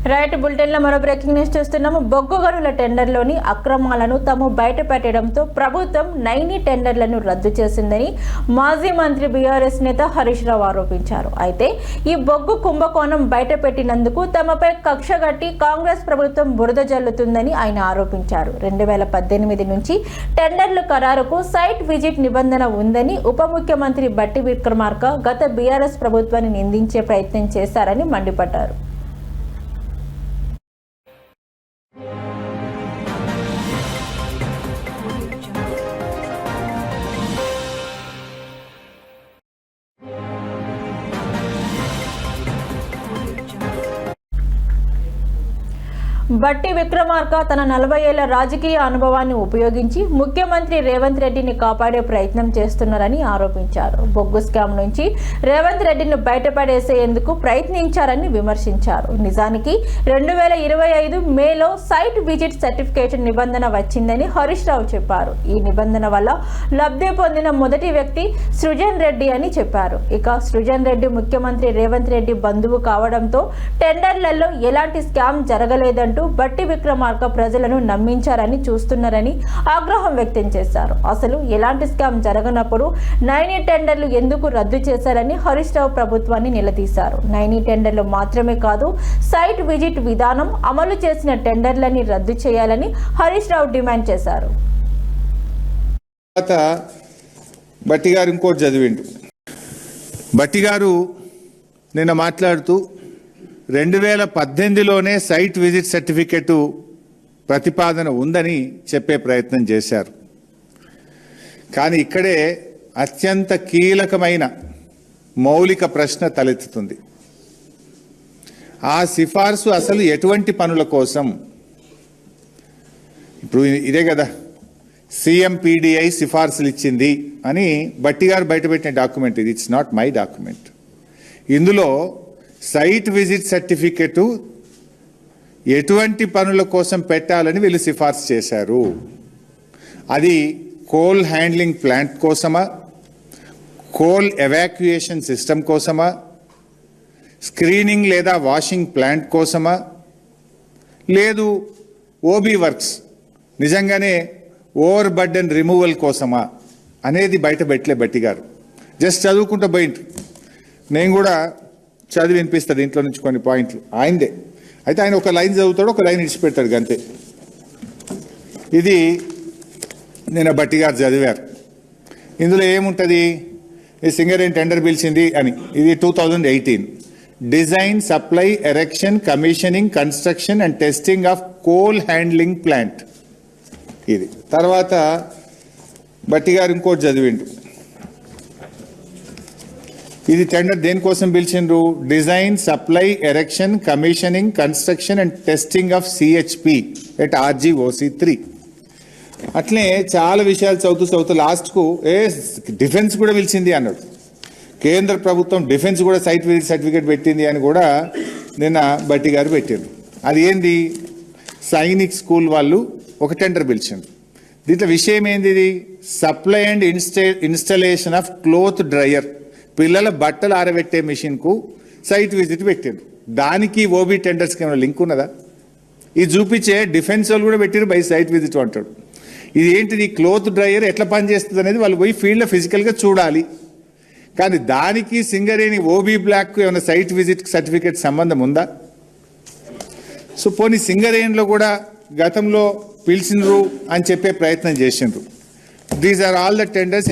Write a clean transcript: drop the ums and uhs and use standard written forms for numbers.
Right bulletin లో మరో breaking news చూస్తున్నాము. బొగ్గు గనుల టెండర్లోని అక్రమాలను తాము బయట పెట్టడంతో ప్రభుత్వం 9 టెండర్లను రద్దు చేసిందని మాజీ మంత్రి బీఆర్ఎస్ నేత హరీష్ రావు ఆరోపించారు. అయితే ఈ బొగ్గు కుంభకోణం బయట పెట్టినందుకు తమపై కక్షగట్టి కాంగ్రెస్ ప్రభుత్వం బురద జల్లుతుందని ఆయన ఆరోపించారు. 2018 నుంచి టెండర్ల ఖరారుకు సైట్ విజిట్ నిబంధన ఉందని ఉప ముఖ్యమంత్రి బట్టి విక్రమార్క గత బీఆర్ఎస్ ప్రభుత్వాన్ని నిందించే ప్రయత్నం చేశారని మండిపడ్డారు. బట్టి విక్రమార్క తన 40 ఏళ్ల రాజకీయ అనుభవాన్ని ఉపయోగించి ముఖ్యమంత్రి రేవంత్ రెడ్డిని కాపాడే ప్రయత్నం చేస్తున్నారని ఆరోపించారు. బొగ్గు స్కామ్ నుంచి రేవంత్ రెడ్డిని బయటపడేసేందుకు ప్రయత్నించారని విమర్శించారు. నిజానికి 2025 మేలో సైట్ విజిట్ సర్టిఫికేట్ నిబంధన వచ్చిందని హరీష్ రావు చెప్పారు. ఈ నిబంధన వల్ల లబ్ధి పొందిన మొదటి వ్యక్తి సృజన్ రెడ్డి అని చెప్పారు. ఇక సృజన్ రెడ్డి ముఖ్యమంత్రి రేవంత్ రెడ్డి బంధువు కావడంతో టెండర్లలో ఎలాంటి స్కామ్ జరగలేదంటూ బట్టి విక్రమార్క ప్రజలను నమ్మించారని చూస్తున్నారని ఆగ్రహం వ్యక్తం చేశారు. అసలు ఎలాంటి స్కామ్ జరగనప్పుడు 9 టెండర్లు ఎందుకు రద్దు చేశారని హరీష్ రావు ప్రభుత్వాన్ని నిలదీశారు. 9 టెండర్లు మాత్రమే కాదు, సైట్ విజిట్ విధానం అమలు చేసిన టెండర్లని రద్దు చేయాలని హరీష్ రావు డిమాండ్ చేశారు. బట్టి గారు ఇంకోటి చదివిండు. బట్టి గారు నిన్న మాట్లాడుతూ 2018లోనే సైట్ విజిట్ సర్టిఫికెట్ ప్రతిపాదన ఉందని చెప్పే ప్రయత్నం చేశారు. కానీ ఇక్కడే అత్యంత కీలకమైన మౌలిక ప్రశ్న తలెత్తుతుంది. ఆ సిఫార్సు అసలు ఎటువంటి పనుల కోసం? ఇప్పుడు ఇదే కదా CMPDI సిఫార్సులు ఇచ్చింది అని బట్టి గారు బయటపెట్టిన డాక్యుమెంట్ ఇది. It's not my document. ఇందులో సైట్ విజిట్ సర్టిఫికెట్ ఎటువంటి పనుల కోసం పెట్టాలని వీళ్ళు సిఫార్సు చేశారు. అది కోల్ హ్యాండ్లింగ్ ప్లాంట్ కోసమా, కోల్ ఎవాక్యుయేషన్ సిస్టమ్ కోసమా, స్క్రీనింగ్ లేదా వాషింగ్ ప్లాంట్ కోసమా, లేదు ఓబీ వర్క్స్ నిజంగానే ఓవర్ బర్డెన్ రిమూవల్ కోసమా అనేది బయట పెట్టలే బట్టి గారు. జస్ట్ చదువుకుంటూ పోయింటు. నేను కూడా చదివి వినిపిస్తాడు ఇంట్లో నుంచి కొన్ని పాయింట్లు ఆయనదే. అయితే ఆయన ఒక లైన్ చదువుతాడు, ఒక లైన్ ఇడిచిపెడతాడు అంతే. ఇది నేను బట్టి గారు చదివారు. ఇందులో ఏముంటుంది? ఈ సింగరేణి టెండర్ పిలిచింది అని. ఇది 2018 design, supply, erection, commissioning, construction and testing of coal handling plant. ఇది తర్వాత బట్టి గారు ఇంకోటి చదివిండు. ఇది టెండర్ దేనికోసం పిలిచిండ్రు? Design, supply, erection, commissioning, construction and testing of CHP at RGOC3. అట్లే చాలా విషయాలు చదువుతూ లాస్ట్కు డిఫెన్స్ కూడా పిలిచింది అన్నాడు. కేంద్ర ప్రభుత్వం డిఫెన్స్ కూడా సైట్ విజిట్ సర్టిఫికేట్ పెట్టింది అని కూడా నిన్న బట్టి గారు పెట్టారు. అది ఏంది? సైనిక్ స్కూల్ వాళ్ళు ఒక టెండర్ పిలిచిండ్రు. దీంట్లో విషయం ఏంది? ఇది supply and installation of cloth dryer, పిల్లల బట్టలు ఆరబెట్టే మిషన్కు సైట్ విజిట్ పెట్టారు. దానికి ఓబీ టెండర్స్కి ఏమైనా లింక్ ఉన్నదా? ఇది చూపించే డిఫెన్స్ వాళ్ళు కూడా పెట్టారు బై సైట్ విజిట్ అంటాడు. ఇది ఏంటిది? క్లోత్ డ్రయర్ ఎట్లా పనిచేస్తుంది అనేది వాళ్ళు పోయి ఫీల్డ్లో ఫిజికల్గా చూడాలి. కానీ దానికి సింగరేణి ఓబీ బ్లాక్కు ఏమైనా సైట్ విజిట్ సర్టిఫికేట్ సంబంధం ఉందా? సో పోనీ సింగరేణిలో కూడా గతంలో పిలిచినరు అని చెప్పే ప్రయత్నం చేసిండ్రు. These are all the tenders